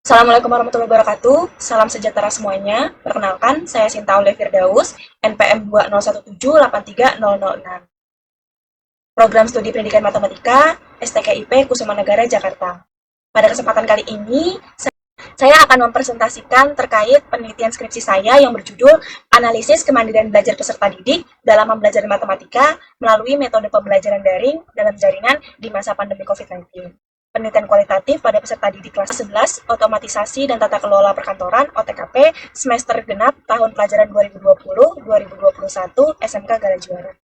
Assalamualaikum warahmatullahi wabarakatuh. Salam sejahtera semuanya. Perkenalkan, saya Sinta Aulia Firdaus, NPM 201783006. Program Studi Pendidikan Matematika, STKIP Kusuma Negara, Jakarta. Pada kesempatan kali ini, saya akan mempresentasikan terkait penelitian skripsi saya yang berjudul Analisis Kemandirian Belajar Peserta Didik dalam Pembelajaran Matematika melalui Metode Pembelajaran Daring dalam Jaringan di masa pandemi COVID-19. Penelitian kualitatif pada peserta didik kelas 11, Otomatisasi dan Tata Kelola Perkantoran, OTKP, semester genap tahun pelajaran 2020-2021, SMK Galajuara.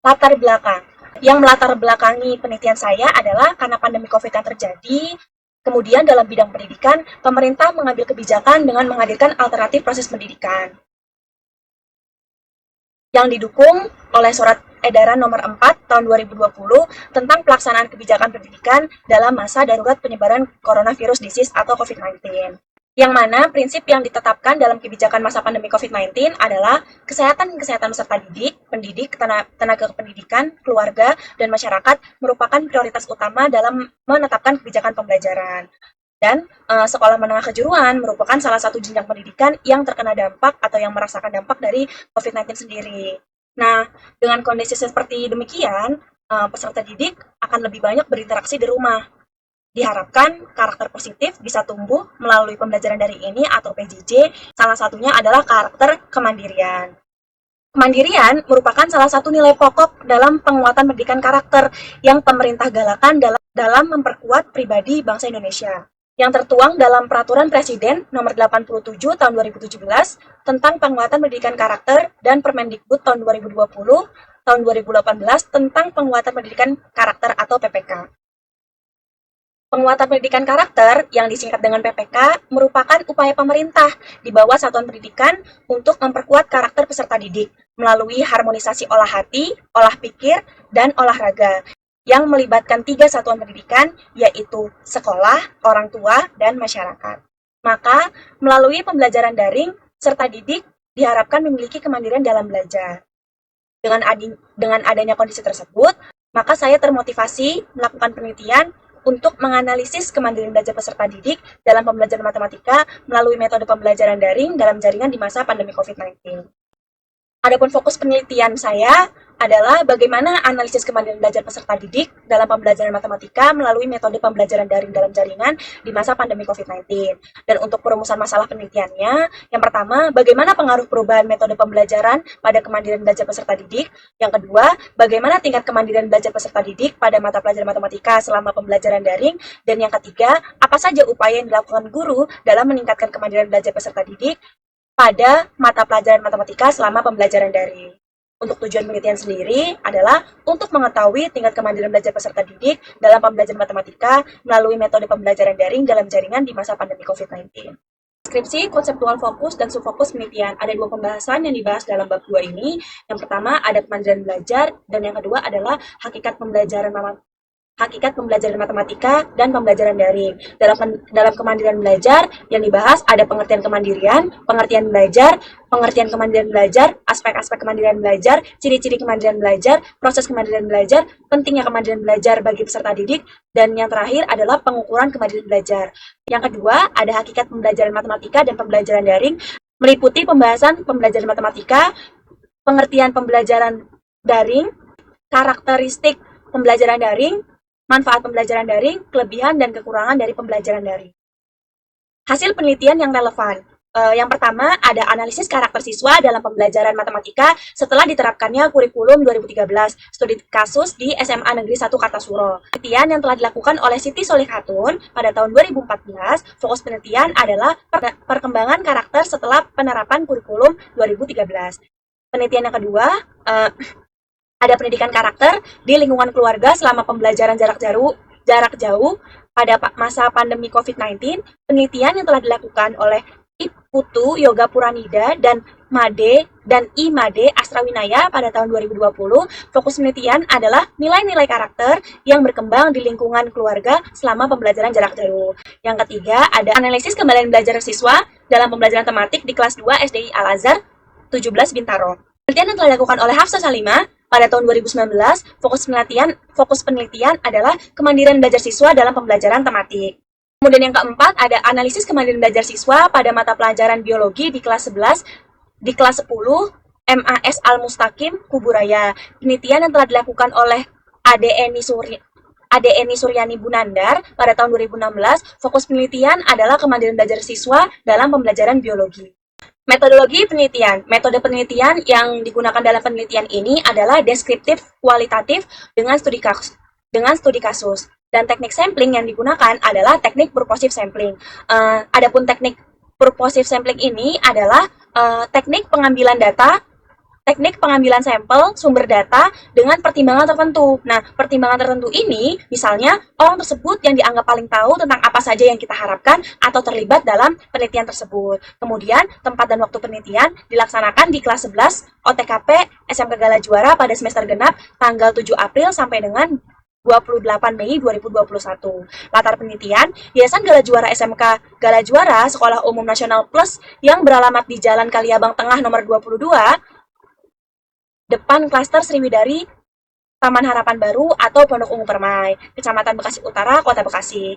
Latar belakang. Yang melatar belakangi penelitian saya adalah karena pandemi COVID yang terjadi, kemudian dalam bidang pendidikan, pemerintah mengambil kebijakan dengan menghadirkan alternatif proses pendidikan yang didukung oleh Surat Edaran Nomor 4 Tahun 2020 tentang pelaksanaan kebijakan pendidikan dalam masa darurat penyebaran coronavirus disease atau COVID-19. Yang mana prinsip yang ditetapkan dalam kebijakan masa pandemi COVID-19 adalah kesehatan peserta didik, pendidik, tenaga pendidikan, keluarga, dan masyarakat merupakan prioritas utama dalam menetapkan kebijakan pembelajaran. Dan sekolah menengah kejuruan merupakan salah satu jenjang pendidikan yang terkena dampak atau yang merasakan dampak dari COVID-19 sendiri. Nah, dengan kondisi seperti demikian, peserta didik akan lebih banyak berinteraksi di rumah. Diharapkan karakter positif bisa tumbuh melalui pembelajaran daring ini atau PJJ, salah satunya adalah karakter kemandirian. Kemandirian merupakan salah satu nilai pokok dalam penguatan pendidikan karakter yang pemerintah galakan dalam memperkuat pribadi bangsa Indonesia, yang tertuang dalam Peraturan Presiden Nomor 87 Tahun 2017 tentang penguatan pendidikan karakter dan Permendikbud Tahun 2020 Tahun 2018 tentang penguatan pendidikan karakter atau PPK. Penguatan pendidikan karakter yang disingkat dengan PPK merupakan upaya pemerintah di bawah satuan pendidikan untuk memperkuat karakter peserta didik melalui harmonisasi olah hati, olah pikir, dan olahraga yang melibatkan 3 satuan pendidikan, yaitu sekolah, orang tua, dan masyarakat. Maka, melalui pembelajaran daring, peserta didik diharapkan memiliki kemandirian dalam belajar. Dengan adanya kondisi tersebut, maka saya termotivasi melakukan penelitian untuk menganalisis kemandirian belajar peserta didik dalam pembelajaran matematika melalui metode pembelajaran daring dalam jaringan di masa pandemi COVID-19. Adapun fokus penelitian saya adalah bagaimana analisis kemandirian belajar peserta didik dalam pembelajaran matematika melalui metode pembelajaran daring dalam jaringan di masa pandemi COVID-19. Dan untuk perumusan masalah penelitiannya, yang pertama, bagaimana pengaruh perubahan metode pembelajaran pada kemandirian belajar peserta didik. Yang kedua, bagaimana tingkat kemandirian belajar peserta didik pada mata pelajaran matematika selama pembelajaran daring. Dan yang ketiga, apa saja upaya yang dilakukan guru dalam meningkatkan kemandirian belajar peserta didik pada mata pelajaran matematika selama pembelajaran daring. Untuk tujuan penelitian sendiri adalah untuk mengetahui tingkat kemandirian belajar peserta didik dalam pembelajaran matematika melalui metode pembelajaran daring dalam jaringan di masa pandemi COVID-19. Deskripsi, konseptual fokus, dan subfokus penelitian. Ada 2 pembahasan yang dibahas dalam bab 2 ini. Yang pertama ada kemandirian belajar, dan yang kedua adalah hakikat pembelajaran matematika dan pembelajaran daring. Dalam kemandirian belajar yang dibahas ada pengertian kemandirian belajar, aspek-aspek kemandirian belajar, ciri-ciri kemandirian belajar, proses kemandirian belajar, pentingnya kemandirian belajar bagi peserta didik, dan yang terakhir adalah pengukuran kemandirian belajar. Yang kedua ada hakikat pembelajaran matematika dan pembelajaran daring, meliputi pembahasan pembelajaran matematika, pengertian pembelajaran daring, karakteristik pembelajaran daring, manfaat pembelajaran daring, kelebihan dan kekurangan dari pembelajaran daring. Hasil penelitian yang relevan. Yang pertama, ada analisis karakter siswa dalam pembelajaran matematika setelah diterapkannya kurikulum 2013, studi kasus di SMA Negeri 1 Kartasuro. Penelitian yang telah dilakukan oleh Siti Solihhatun pada tahun 2014, fokus penelitian adalah perkembangan karakter setelah penerapan kurikulum 2013. Penelitian yang kedua, ada pendidikan karakter di lingkungan keluarga selama pembelajaran jarak jauh pada masa pandemi COVID-19. Penelitian yang telah dilakukan oleh Putu Yoga Puranida dan Made dan I Made Astrawinaya pada tahun 2020. Fokus penelitian adalah nilai-nilai karakter yang berkembang di lingkungan keluarga selama pembelajaran jarak jauh. Yang ketiga, ada analisis kembalian belajar siswa dalam pembelajaran tematik di kelas 2 SDI Al-Azhar 17 Bintaro. Penelitian yang telah dilakukan oleh Hafsah Salimah pada tahun 2019, fokus penelitian adalah kemandirian belajar siswa dalam pembelajaran tematik. Kemudian yang keempat ada analisis kemandirian belajar siswa pada mata pelajaran biologi di kelas 11, di kelas 10, MAS Al-Mustaqim, Kuburaya. Penelitian yang telah dilakukan oleh Ade Eni Suryani Bunandar pada tahun 2016, fokus penelitian adalah kemandirian belajar siswa dalam pembelajaran biologi. Metodologi penelitian. Metode penelitian yang digunakan dalam penelitian ini adalah deskriptif kualitatif dengan studi kasus. Dan teknik sampling yang digunakan adalah teknik purposive sampling. Adapun teknik purposive sampling ini adalah teknik pengambilan sampel sumber data dengan pertimbangan tertentu. Nah, pertimbangan tertentu ini misalnya orang tersebut yang dianggap paling tahu tentang apa saja yang kita harapkan atau terlibat dalam penelitian tersebut. Kemudian, tempat dan waktu penelitian dilaksanakan di kelas 11 OTKP SMK Gala Juara pada semester genap tanggal 7 April sampai dengan 28 Mei 2021. Latar penelitian, Yayasan Gala Juara SMK Gala Juara Sekolah Umum Nasional Plus yang beralamat di Jalan Kaliabang Tengah nomor 22, depan klaster Sriwidari, Taman Harapan Baru atau Pondok Ungu Permai, Kecamatan Bekasi Utara, Kota Bekasi.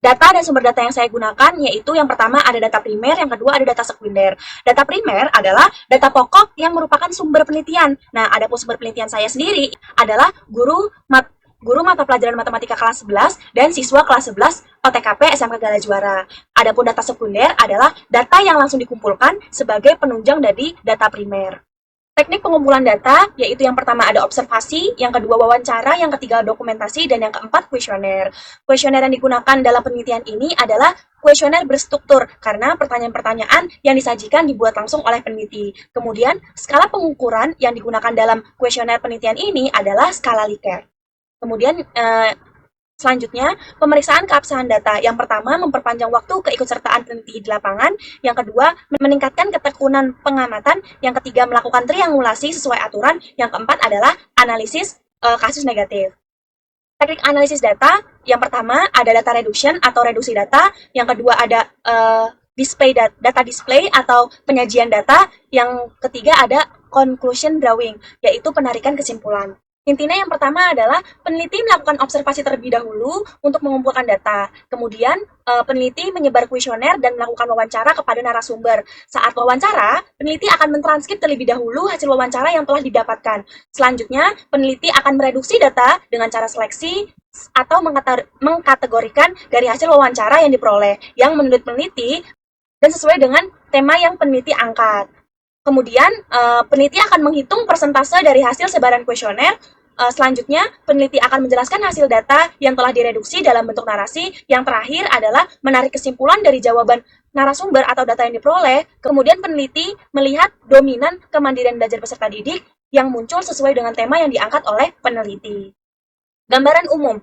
Data dan sumber data yang saya gunakan yaitu yang pertama ada data primer, yang kedua ada data sekunder. Data primer adalah data pokok yang merupakan sumber penelitian. Nah, adapun sumber penelitian saya sendiri adalah guru mata pelajaran matematika kelas 11 dan siswa kelas 11 OTKP SMK Gala Juara. Adapun data sekunder adalah data yang langsung dikumpulkan sebagai penunjang dari data primer. Teknik pengumpulan data yaitu yang pertama ada observasi, yang kedua wawancara, yang ketiga dokumentasi, dan yang keempat kuesioner. Kuesioner yang digunakan dalam penelitian ini adalah kuesioner berstruktur karena pertanyaan-pertanyaan yang disajikan dibuat langsung oleh peneliti. Kemudian, skala pengukuran yang digunakan dalam kuesioner penelitian ini adalah skala Likert. Kemudian selanjutnya, pemeriksaan keabsahan data. Yang pertama, memperpanjang waktu keikutsertaan peneliti di lapangan. Yang kedua, meningkatkan ketekunan pengamatan. Yang ketiga, melakukan triangulasi sesuai aturan. Yang keempat adalah analisis kasus negatif. Teknik analisis data, yang pertama ada data reduction atau reduksi data. Yang kedua ada data display atau penyajian data. Yang ketiga ada conclusion drawing, yaitu penarikan kesimpulan. Intinya yang pertama adalah peneliti melakukan observasi terlebih dahulu untuk mengumpulkan data. Kemudian peneliti menyebar kuesioner dan melakukan wawancara kepada narasumber. Saat wawancara, peneliti akan mentranskrip terlebih dahulu hasil wawancara yang telah didapatkan. Selanjutnya, peneliti akan mereduksi data dengan cara seleksi atau mengkategorikan dari hasil wawancara yang diperoleh, yang menurut peneliti dan sesuai dengan tema yang peneliti angkat. Kemudian, peneliti akan menghitung persentase dari hasil sebaran kuesioner. Selanjutnya, peneliti akan menjelaskan hasil data yang telah direduksi dalam bentuk narasi. Yang terakhir adalah menarik kesimpulan dari jawaban narasumber atau data yang diperoleh. Kemudian peneliti melihat dominan kemandirian belajar peserta didik yang muncul sesuai dengan tema yang diangkat oleh peneliti. Gambaran umum,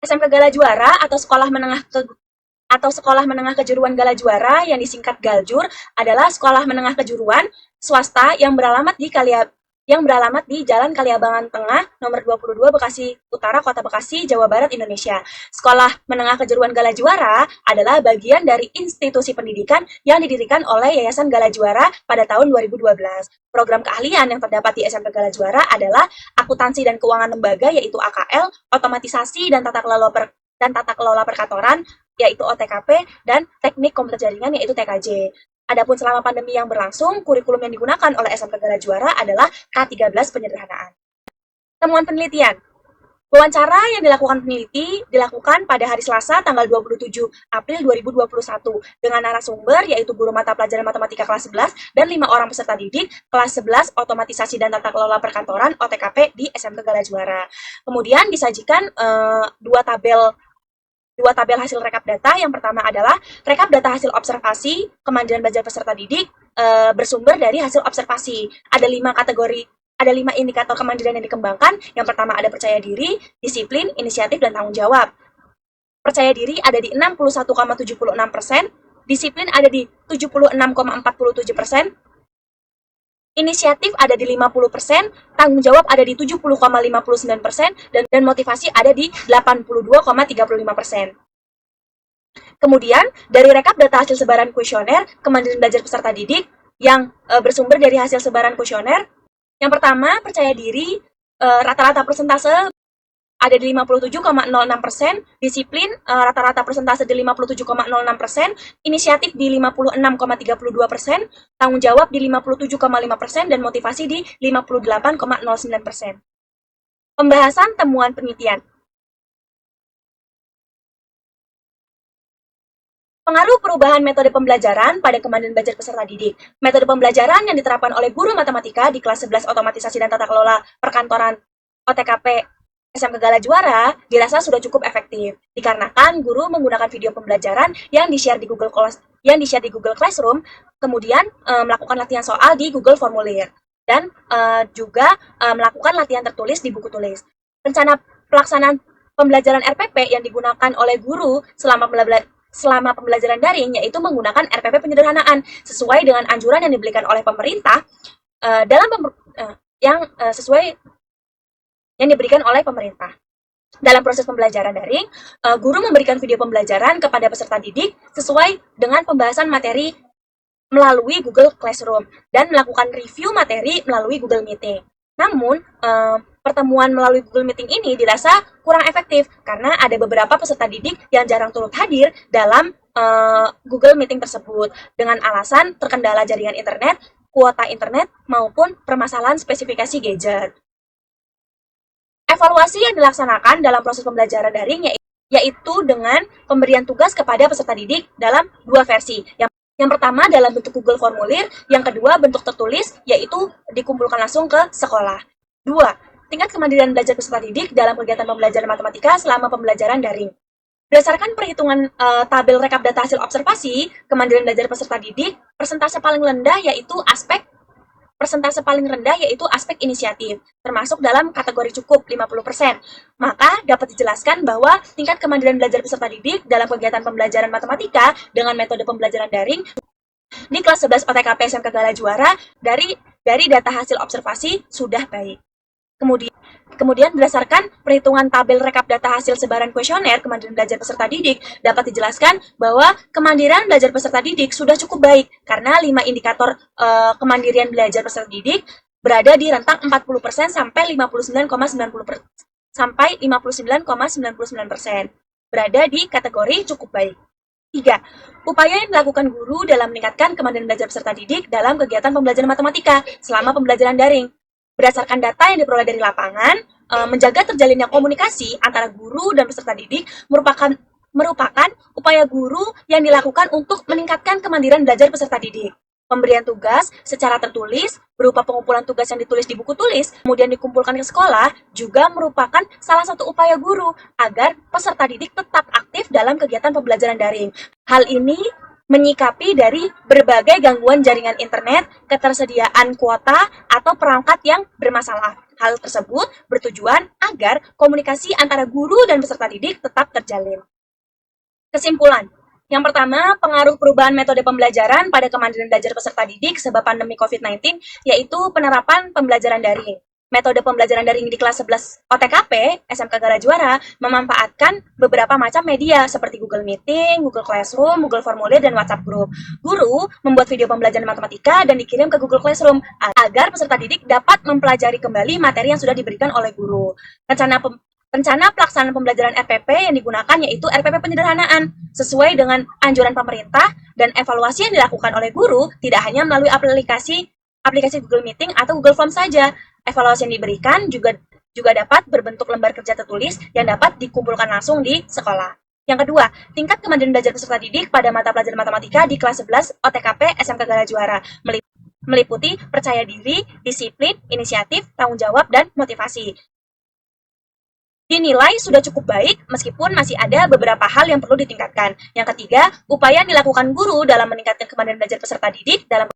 SMK Gala Juara atau Sekolah Menengah Kejuruan Gala Juara yang disingkat Galjur adalah sekolah menengah kejuruan swasta yang beralamat di Jalan Kaliabangan Tengah nomor 22 Bekasi Utara, Kota Bekasi, Jawa Barat, Indonesia. Sekolah Menengah Kejuruan Gala Juara adalah bagian dari institusi pendidikan yang didirikan oleh Yayasan Gala Juara pada tahun 2012. Program keahlian yang terdapat di SMK Gala Juara adalah akuntansi dan keuangan lembaga yaitu AKL, otomatisasi dan tata kelola perkantoran yaitu OTKP, dan teknik komputer jaringan yaitu TKJ. Adapun selama pandemi yang berlangsung, kurikulum yang digunakan oleh SMK Gala Juara adalah K13 penyederhanaan. Temuan penelitian. Wawancara yang dilakukan peneliti dilakukan pada hari Selasa tanggal 27 April 2021 dengan narasumber yaitu guru mata pelajaran matematika kelas 11 dan 5 orang peserta didik kelas 11 otomatisasi dan tata kelola perkantoran OTKP di SMK Gala Juara. Kemudian disajikan dua tabel hasil rekap data. Yang pertama adalah rekap data hasil observasi kemandirian belajar peserta didik bersumber dari hasil observasi. Ada 5 indikator kemandirian yang dikembangkan. Yang pertama ada percaya diri, disiplin, inisiatif, dan tanggung jawab. Percaya diri ada di 61,76%, disiplin ada di 76,47%, inisiatif ada di 50%, tanggung jawab ada di 70,59%, dan motivasi ada di 82,35%. Kemudian, dari rekap data hasil sebaran kuesioner kemandirian belajar peserta didik yang bersumber dari hasil sebaran kuesioner, yang pertama, percaya diri, rata-rata persentase ada di 57,06%, disiplin rata-rata persentase di 57,06%, inisiatif di 56,32%, tanggung jawab di 57,5%, dan motivasi di 58,09%. Pembahasan temuan penelitian. Pengaruh perubahan metode pembelajaran pada kemandirian belajar peserta didik. Metode pembelajaran yang diterapkan oleh guru matematika di kelas 11 otomatisasi dan tata kelola perkantoran OTKP SMK Gala Juara dirasa sudah cukup efektif, dikarenakan guru menggunakan video pembelajaran yang di-share di Google Classroom, kemudian melakukan latihan soal di Google Formulir, dan juga melakukan latihan tertulis di buku tulis. Rencana pelaksanaan pembelajaran RPP yang digunakan oleh guru selama pembelajaran daring yaitu menggunakan RPP penyederhanaan sesuai dengan anjuran yang diberikan oleh pemerintah yang diberikan oleh pemerintah. Dalam proses pembelajaran daring, guru memberikan video pembelajaran kepada peserta didik sesuai dengan pembahasan materi melalui Google Classroom dan melakukan review materi melalui Google Meeting. Namun, pertemuan melalui Google Meeting ini dirasa kurang efektif karena ada beberapa peserta didik yang jarang turut hadir dalam Google Meeting tersebut dengan alasan terkendala jaringan internet, kuota internet, maupun permasalahan spesifikasi gadget. Evaluasi yang dilaksanakan dalam proses pembelajaran daring yaitu dengan pemberian tugas kepada peserta didik dalam dua versi. Yang pertama dalam bentuk Google Formulir, yang kedua bentuk tertulis, yaitu dikumpulkan langsung ke sekolah. 2. Tingkat kemandirian belajar peserta didik dalam kegiatan pembelajaran matematika selama pembelajaran daring. Berdasarkan perhitungan tabel rekap data hasil observasi, kemandirian belajar peserta didik, persentase paling rendah yaitu aspek inisiatif, termasuk dalam kategori cukup 50%. Maka dapat dijelaskan bahwa tingkat kemandirian belajar peserta didik dalam kegiatan pembelajaran matematika dengan metode pembelajaran daring di kelas 11 OTKP SMK Gala Juara dari data hasil observasi sudah baik. Kemudian berdasarkan perhitungan tabel rekap data hasil sebaran kuesioner kemandirian belajar peserta didik, dapat dijelaskan bahwa kemandirian belajar peserta didik sudah cukup baik karena 5 indikator kemandirian belajar peserta didik berada di rentang 40% sampai 59,99%. Berada di kategori cukup baik. 3. Upaya yang dilakukan guru dalam meningkatkan kemandirian belajar peserta didik dalam kegiatan pembelajaran matematika selama pembelajaran daring. Berdasarkan data yang diperoleh dari lapangan, menjaga terjalinnya komunikasi antara guru dan peserta didik merupakan upaya guru yang dilakukan untuk meningkatkan kemandirian belajar peserta didik. Pemberian tugas secara tertulis berupa pengumpulan tugas yang ditulis di buku tulis, kemudian dikumpulkan ke sekolah, juga merupakan salah satu upaya guru agar peserta didik tetap aktif dalam kegiatan pembelajaran daring. Hal ini menyikapi dari berbagai gangguan jaringan internet, ketersediaan kuota, atau perangkat yang bermasalah. Hal tersebut bertujuan agar komunikasi antara guru dan peserta didik tetap terjalin. Kesimpulan. Yang pertama, pengaruh perubahan metode pembelajaran pada kemandirian belajar peserta didik sebab pandemi COVID-19, yaitu penerapan pembelajaran daring. Metode pembelajaran daring di kelas 11 OTKP SMK Gala Juara memanfaatkan beberapa macam media seperti Google Meeting, Google Classroom, Google Formulir, dan WhatsApp Group. Guru membuat video pembelajaran matematika dan dikirim ke Google Classroom agar peserta didik dapat mempelajari kembali materi yang sudah diberikan oleh guru. Rencana pelaksanaan pembelajaran RPP yang digunakan yaitu RPP penyederhanaan sesuai dengan anjuran pemerintah, dan evaluasi yang dilakukan oleh guru tidak hanya melalui aplikasi Google Meeting atau Google Form saja. Evaluasi yang diberikan juga dapat berbentuk lembar kerja tertulis yang dapat dikumpulkan langsung di sekolah. Yang kedua, tingkat kemandirian belajar peserta didik pada mata pelajaran matematika di kelas 11 OTKP SMK Gala Juara meliputi percaya diri, disiplin, inisiatif, tanggung jawab, dan motivasi. Dinilai sudah cukup baik meskipun masih ada beberapa hal yang perlu ditingkatkan. Yang ketiga, upaya yang dilakukan guru dalam meningkatkan kemandirian belajar peserta didik dalam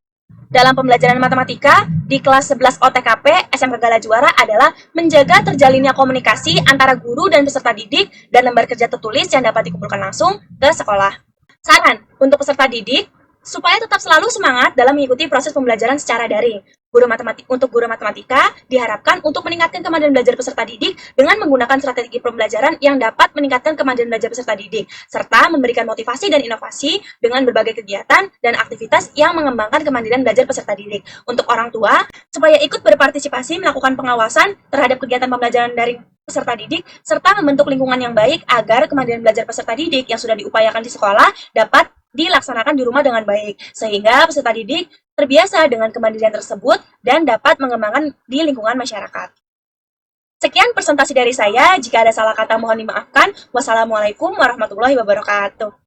pembelajaran matematika di kelas 11 OTKP SMK Gala Juara adalah menjaga terjalinnya komunikasi antara guru dan peserta didik dan lembar kerja tertulis yang dapat dikumpulkan langsung ke sekolah. Saran untuk peserta didik, Supaya tetap selalu semangat dalam mengikuti proses pembelajaran secara daring. Untuk guru matematika diharapkan untuk meningkatkan kemampuan belajar peserta didik dengan menggunakan strategi pembelajaran yang dapat meningkatkan kemampuan belajar peserta didik, serta memberikan motivasi dan inovasi dengan berbagai kegiatan dan aktivitas yang mengembangkan kemandirian belajar peserta didik. Untuk orang tua, supaya ikut berpartisipasi melakukan pengawasan terhadap kegiatan pembelajaran daring peserta didik, serta membentuk lingkungan yang baik agar kemandirian belajar peserta didik yang sudah diupayakan di sekolah dapat dilaksanakan di rumah dengan baik, sehingga peserta didik terbiasa dengan kemandirian tersebut dan dapat mengembangkan di lingkungan masyarakat. Sekian presentasi dari saya, jika ada salah kata mohon dimaafkan. Wassalamualaikum warahmatullahi wabarakatuh.